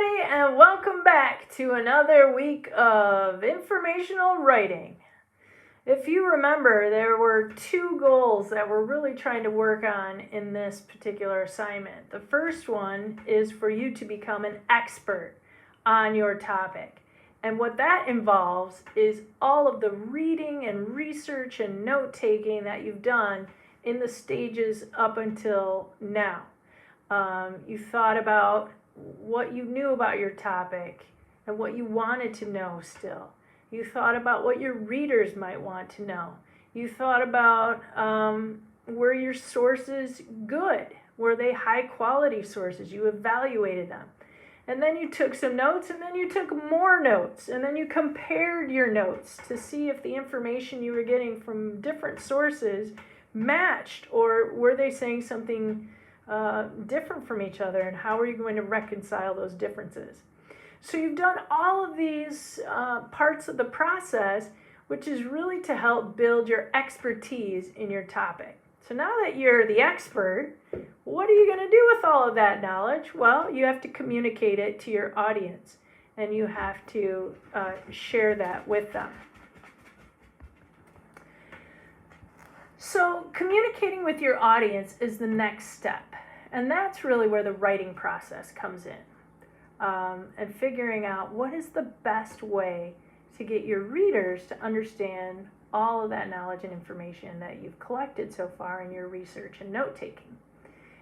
everybody, and welcome back to another week of informational writing. If you remember, there were two goals that we're really trying to work on in this particular assignment. The first one is for you to become an expert on your topic. And what that involves is all of the reading and research and note taking that you've done in the stages up until now. You thought about what you knew about your topic and what you wanted to know still. You thought about what your readers might want to know. You thought about were your sources good? Were they high quality sources? You evaluated them. And then you took some notes, and then you took more notes, and then you compared your notes to see if the information you were getting from different sources matched, or were they saying something different from each other, and how are you going to reconcile those differences? So you've done all of these parts of the process, which is really to help build your expertise in your topic. So now that you're the expert, what are you going to do with all of that knowledge? Well, you have to communicate it to your audience, and you have to share that with them. So communicating with your audience is the next step, and that's really where the writing process comes in, and figuring out what is the best way to get your readers to understand all of that knowledge and information that you've collected so far in your research and note-taking.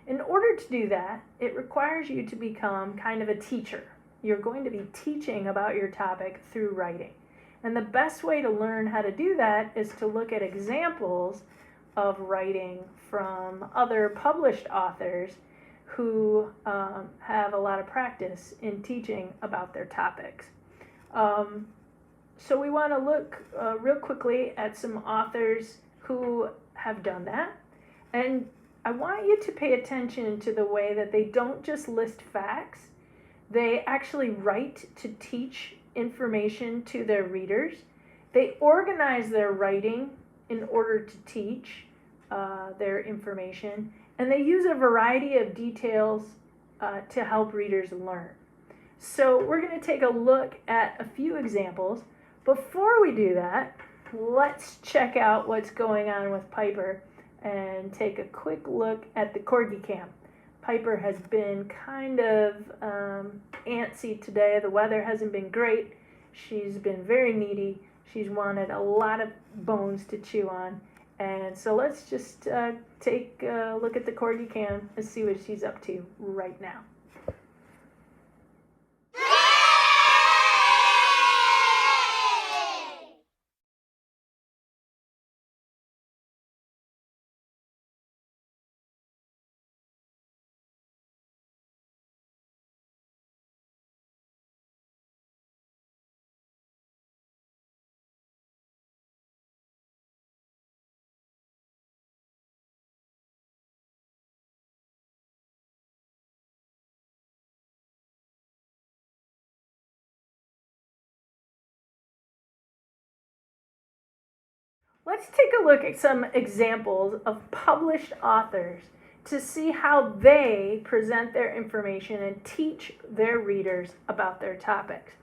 In order to do that, it requires you to become kind of a teacher. You're going to be teaching about your topic through writing. And the best way to learn how to do that is to look at examples of writing from other published authors who have a lot of practice in teaching about their topics. So we want to look real quickly at some authors who have done that. And I want you to pay attention to the way that they don't just list facts, they actually write to teach information to their readers. They organize their writing in order to teach their information, and they use a variety of details to help readers learn. So we're going to take a look at a few examples. Before we do that, let's check out what's going on with Piper and take a quick look at the Corgi Cam. Piper has been kind of antsy today. The weather hasn't been great. She's been very needy. She's wanted a lot of bones to chew on. And so let's just take a look at the Corgi Cam and see what she's up to right now. Let's take a look at some examples of published authors to see how they present their information and teach their readers about their topics.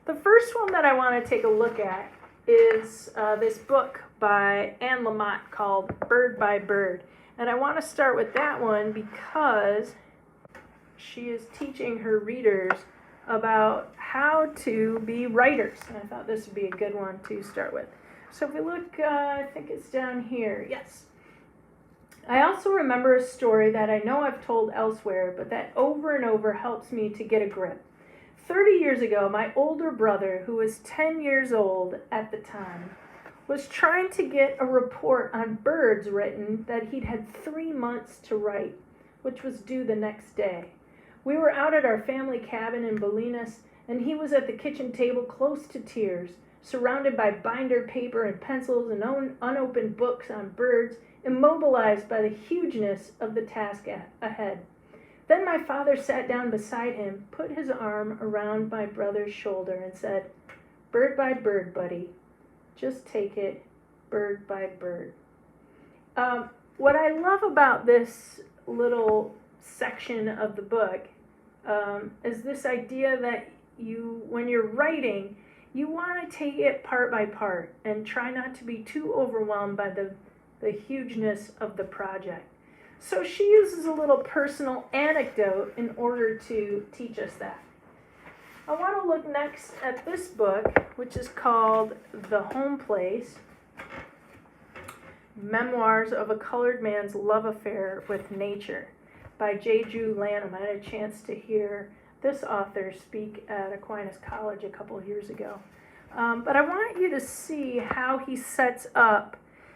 The first one that I want to take a look at is this book by Anne Lamott called Bird by Bird. And I want to start with that one because she is teaching her readers about how to be writers. And I thought this would be a good one to start with. So if we look, I think it's down here. Yes. I also remember a story that I know I've told elsewhere, but that over and over helps me to get a grip. 30 years ago, my older brother, who was 10 years old at the time, was trying to get a report on birds written that he'd had 3 months to write, which was due the next day. We were out at our family cabin in Bolinas, and he was at the kitchen table close to tears, surrounded by binder paper and pencils and unopened books on birds, immobilized by the hugeness of the task ahead. Then my father sat down beside him, put his arm around my brother's shoulder, and said, "Bird by bird, buddy. Just take it bird by bird." What I love about this little section of the book is this idea that when you're writing, you want to take it part by part and try not to be too overwhelmed by the hugeness of the project. So she uses a little personal anecdote in order to teach us that. I want to look next at this book, which is called The Home Place, Memoirs of a Colored Man's Love Affair with Nature by J. Drew Lanham. I had a chance to hear this author speak at Aquinas College a couple of years ago. But I want you to see how he sets up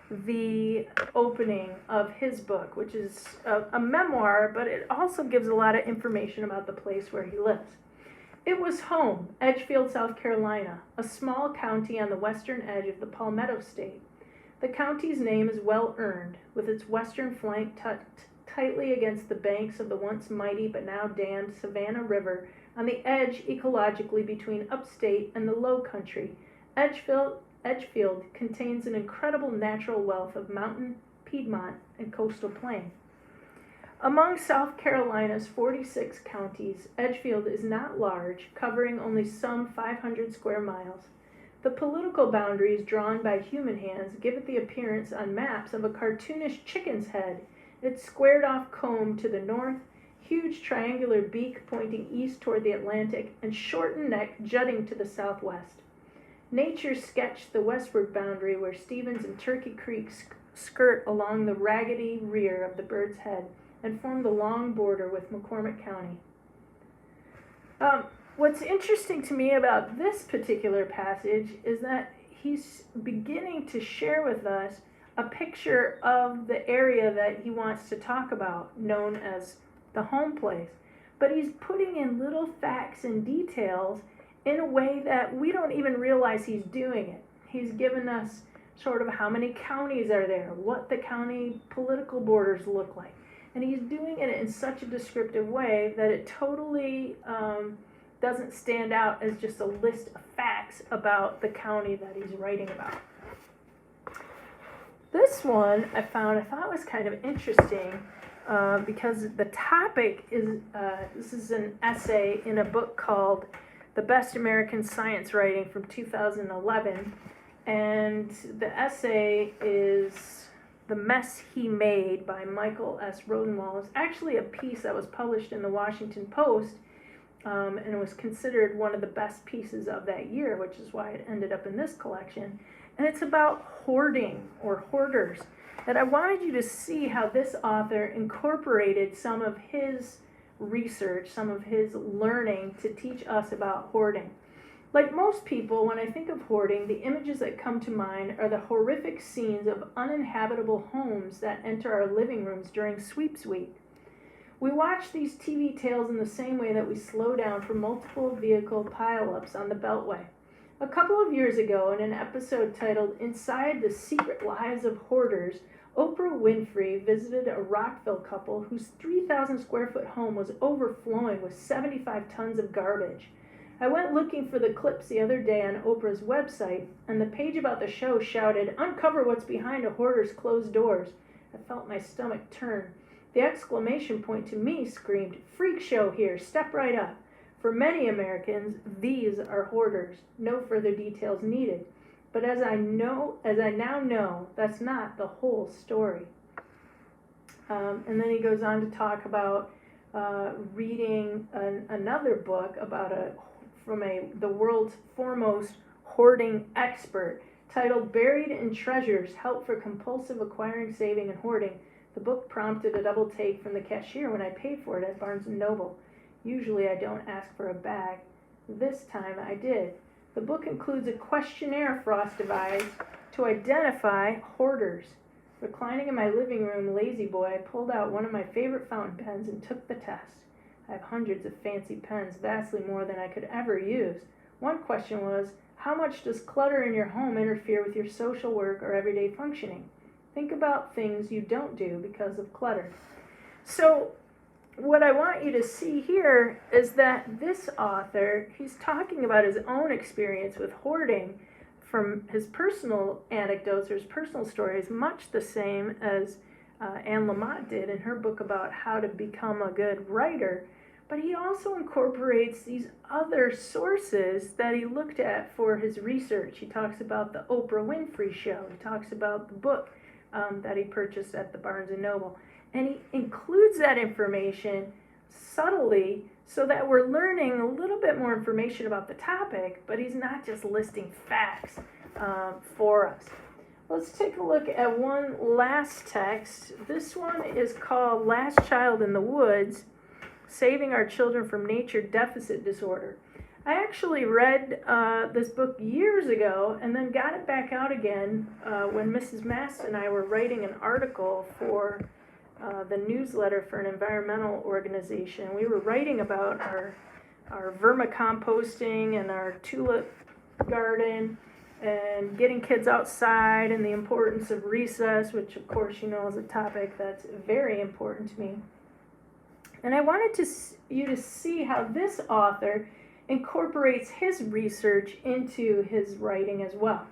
the opening of his book, which is a memoir, but it also gives a lot of information about the place where he lives. It was home, Edgefield, South Carolina, a small county on the western edge of the Palmetto State. The county's name is well earned, with its western flank tucked tightly against the banks of the once mighty but now dammed Savannah River on the edge ecologically between upstate and the low country. Edgefield contains an incredible natural wealth of mountain, Piedmont, and coastal plain. Among South Carolina's 46 counties, Edgefield is not large, covering only some 500 square miles. The political boundaries drawn by human hands give it the appearance on maps of a cartoonish chicken's head, its squared-off comb to the north, huge triangular beak pointing east toward the Atlantic, and shortened neck jutting to the southwest. Nature sketched the westward boundary where Stevens and Turkey Creeks skirt along the raggedy rear of the bird's head and form the long border with McCormick County. What's interesting to me about this particular passage is that he's beginning to share with us a picture of the area that he wants to talk about, known as the home place. But he's putting in little facts and details in a way that we don't even realize he's doing it. He's given us sort of how many counties are there, what the county political borders look like. And he's doing it in such a descriptive way that it totally doesn't stand out as just a list of facts about the county that he's writing about. This one I thought was kind of interesting because the topic is, this is an essay in a book called The Best American Science Writing from 2011. And the essay is The Mess He Made by Michael S. Rodenwall. It's actually a piece that was published in the Washington Post, and it was considered one of the best pieces of that year, which is why it ended up in this collection. And it's about hoarding or hoarders. And I wanted you to see how this author incorporated some of his research, some of his learning to teach us about hoarding. Like most people, when I think of hoarding, the images that come to mind are the horrific scenes of uninhabitable homes that enter our living rooms during sweeps week. We watch these TV tales in the same way that we slow down for multiple vehicle pileups on the Beltway. A couple of years ago, in an episode titled Inside the Secret Lives of Hoarders, Oprah Winfrey visited a Rockville couple whose 3,000 square foot home was overflowing with 75 tons of garbage. I went looking for the clips the other day on Oprah's website, and the page about the show shouted, "Uncover what's behind a hoarder's closed doors." I felt my stomach turn. The exclamation point to me screamed, "Freak show here, step right up." For many Americans, these are hoarders. No further details needed. But as I now know, that's not the whole story. And then he goes on to talk about reading another book about the world's foremost hoarding expert, titled Buried in Treasures, Help for Compulsive Acquiring, Saving, and Hoarding. The book prompted a double take from the cashier when I paid for it at Barnes & Noble. Usually I don't ask for a bag. This time I did. The book includes a questionnaire Frost devised to identify hoarders. Reclining in my living room, lazy boy, I pulled out one of my favorite fountain pens and took the test. I have hundreds of fancy pens, vastly more than I could ever use. One question was, how much does clutter in your home interfere with your social work or everyday functioning? Think about things you don't do because of clutter. So what I want you to see here is that this author, he's talking about his own experience with hoarding from his personal anecdotes or his personal stories, much the same as Anne Lamott did in her book about how to become a good writer. but he also incorporates these other sources that he looked at for his research. He talks about the Oprah Winfrey Show. He talks about the book that he purchased at the Barnes & Noble. And he includes that information subtly so that we're learning a little bit more information about the topic, but he's not just listing facts for us. Let's take a look at one last text. This one is called Last Child in the Woods, Saving Our Children from Nature Deficit Disorder. I actually read this book years ago and then got it back out again when Mrs. Mast and I were writing an article for the newsletter for an environmental organization. We were writing about our vermicomposting and our tulip garden and getting kids outside and the importance of recess, which of course you know is a topic that's very important to me. And I wanted you to see how this author incorporates his research into his writing as well.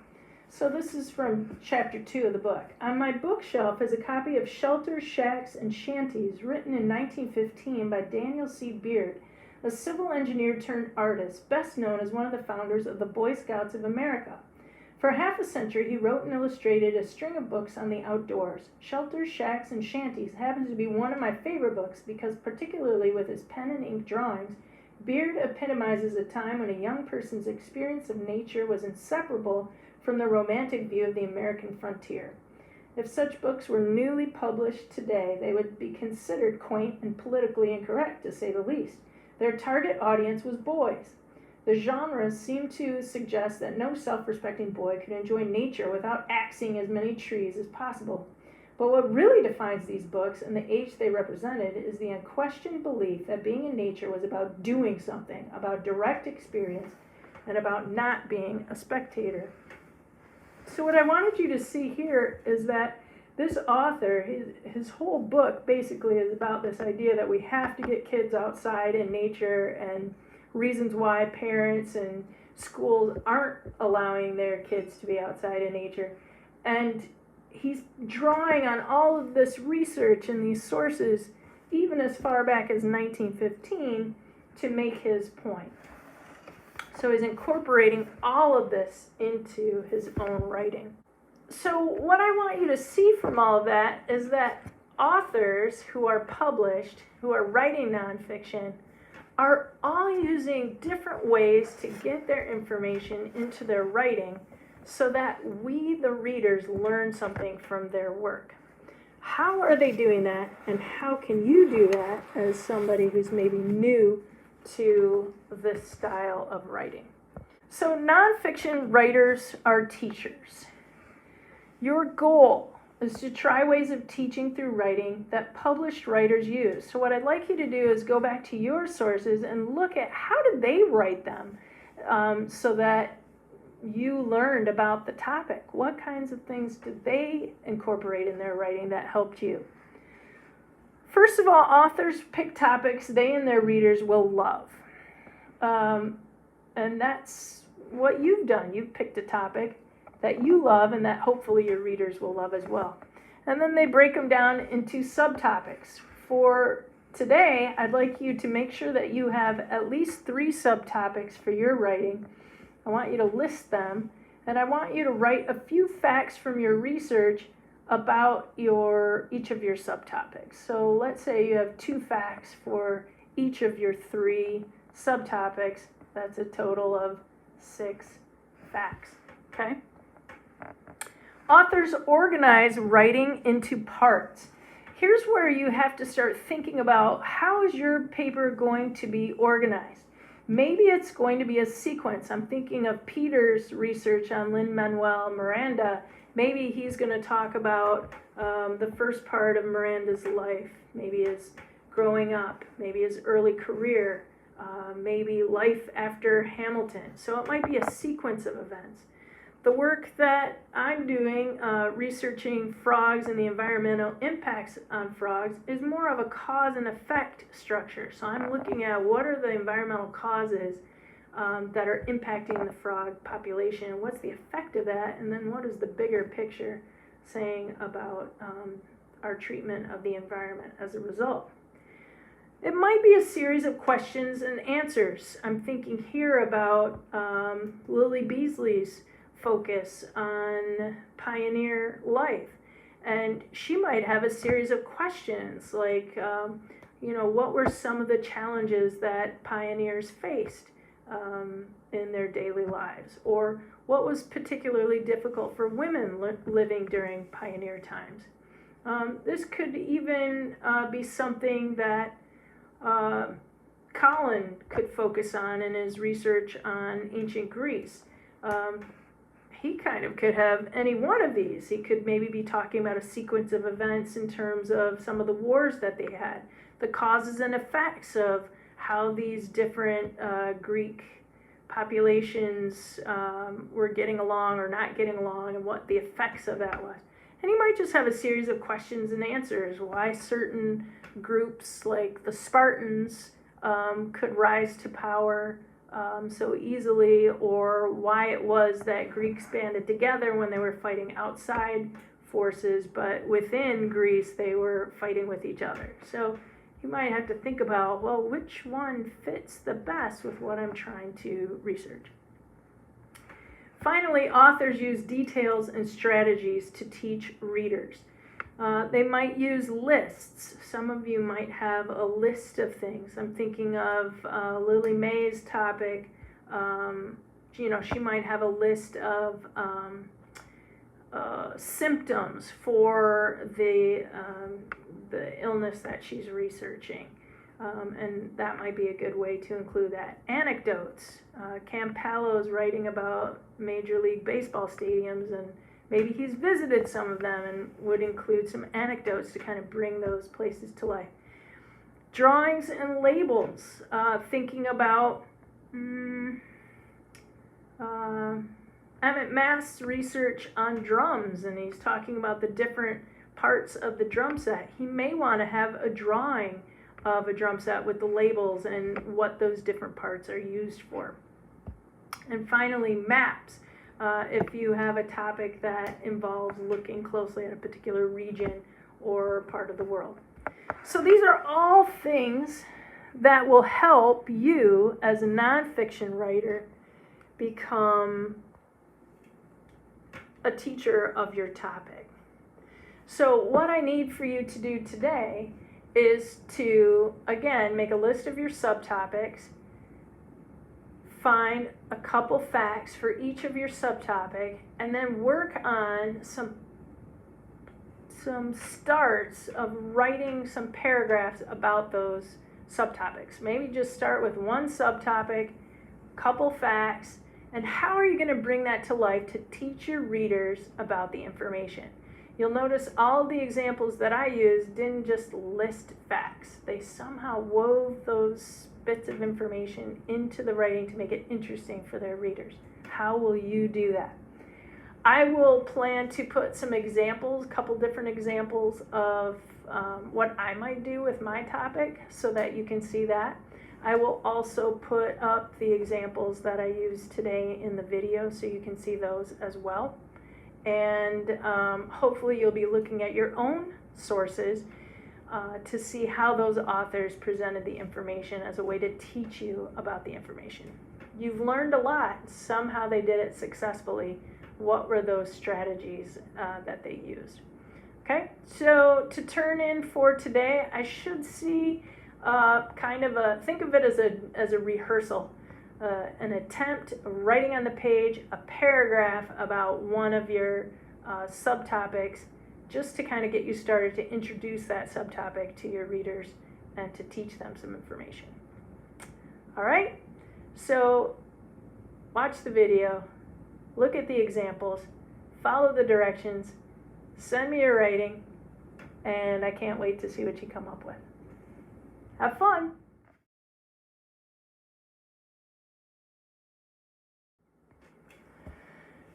So this is from chapter 2 of the book. On my bookshelf is a copy of Shelters, Shacks, and Shanties, written in 1915 by Daniel C. Beard, a civil engineer turned artist, best known as one of the founders of the Boy Scouts of America. For half a century, he wrote and illustrated a string of books on the outdoors. Shelters, Shacks, and Shanties happens to be one of my favorite books because, particularly with his pen and ink drawings, Beard epitomizes a time when a young person's experience of nature was inseparable from the romantic view of the American frontier. If such books were newly published today, they would be considered quaint and politically incorrect, to say the least. Their target audience was boys. The genre seemed to suggest that no self-respecting boy could enjoy nature without axing as many trees as possible. But what really defines these books and the age they represented is the unquestioned belief that being in nature was about doing something, about direct experience, and about not being a spectator. So what I wanted you to see here is that this author, his whole book basically is about this idea that we have to get kids outside in nature and reasons why parents and schools aren't allowing their kids to be outside in nature. And he's drawing on all of this research and these sources, even as far back as 1915, to make his point. So he's incorporating all of this into his own writing. So what I want you to see from all of that is that authors who are published, who are writing nonfiction, are all using different ways to get their information into their writing so that we, the readers, learn something from their work. How are they doing that, and how can you do that as somebody who's maybe new to this style of writing? So nonfiction writers are teachers. Your goal is to try ways of teaching through writing that published writers use. So what I'd like you to do is go back to your sources and look at how did they write them so that you learned about the topic. What kinds of things did they incorporate in their writing that helped you? First of all, authors pick topics they and their readers will love. And that's what you've done. You've picked a topic that you love and that hopefully your readers will love as well. And then they break them down into subtopics. For today, I'd like you to make sure that you have at least 3 subtopics for your writing. I want you to list them, and I want you to write a few facts from your research about each of your subtopics. So let's say you have 2 facts for each of your 3 subtopics. That's a total of 6 facts, okay? Authors organize writing into parts. Here's where you have to start thinking about how is your paper going to be organized. Maybe it's going to be a sequence. I'm thinking of Peter's research on Lin-Manuel Miranda. Maybe he's going to talk about the first part of Miranda's life, maybe his growing up, maybe his early career, maybe life after Hamilton. So it might be a sequence of events. The work that I'm doing, researching frogs and the environmental impacts on frogs, is more of a cause and effect structure. So I'm looking at what are the environmental causes that are impacting the frog population, what's the effect of that, and then what is the bigger picture saying about our treatment of the environment as a result. It might be a series of questions and answers. I'm thinking here about Lily Beasley's focus on pioneer life. And she might have a series of questions like, what were some of the challenges that pioneers faced in their daily lives? Or what was particularly difficult for women living during pioneer times? This could even be something that Colin could focus on in his research on ancient Greece. He kind of could have any one of these. He could maybe be talking about a sequence of events in terms of some of the wars that they had, the causes and effects of how these different Greek populations were getting along or not getting along, and what the effects of that was. And he might just have a series of questions and answers, why certain groups like the Spartans could rise to power so easily, or why it was that Greeks banded together when they were fighting outside forces, but within Greece they were fighting with each other. So you might have to think about, well, which one fits the best with what I'm trying to research. Finally, authors use details and strategies to teach readers. They might use lists. Some of you might have a list of things. I'm thinking of Lily May's topic. She might have a list of symptoms for the illness that she's researching. And that might be a good way to include that. Anecdotes. Cam Pallow's writing about Major League Baseball stadiums, and maybe he's visited some of them and would include some anecdotes to kind of bring those places to life. Drawings and labels. Thinking about Emmett Mast's research on drums, and he's talking about the different parts of the drum set. He may want to have a drawing of a drum set with the labels and what those different parts are used for. And finally, maps. If you have a topic that involves looking closely at a particular region or part of the world. So these are all things that will help you as a nonfiction writer become a teacher of your topic. So what I need for you to do today is to, again, make a list of your subtopics, find a couple facts for each of your subtopic, and then work on some starts of writing some paragraphs about those subtopics. Maybe just start with one subtopic, couple facts, and how are you going to bring that to life to teach your readers about the information? You'll notice all the examples that I used didn't just list facts. They somehow wove those bits of information into the writing to make it interesting for their readers. How will you do that? I will plan to put some examples, a couple different examples of what I might do with my topic so that you can see that. I will also put up the examples that I used today in the video so you can see those as well. And hopefully you'll be looking at your own sources to see how those authors presented the information as a way to teach you about the information. You've learned a lot. Somehow they did it successfully. What were those strategies that they used? Okay, so to turn in for today, I should see think of it as a rehearsal. An attempt writing on the page a paragraph about one of your subtopics, just to kind of get you started to introduce that subtopic to your readers and to teach them some information. All right, so watch the video, look at the examples, follow the directions, send me your writing, and I can't wait to see what you come up with. Have fun!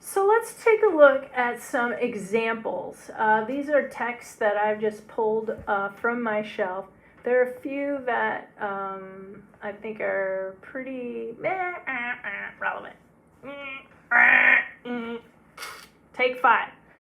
So let's take a look at some examples. These are texts that I've just pulled from my shelf. There are a few that I think are pretty relevant. Take 5.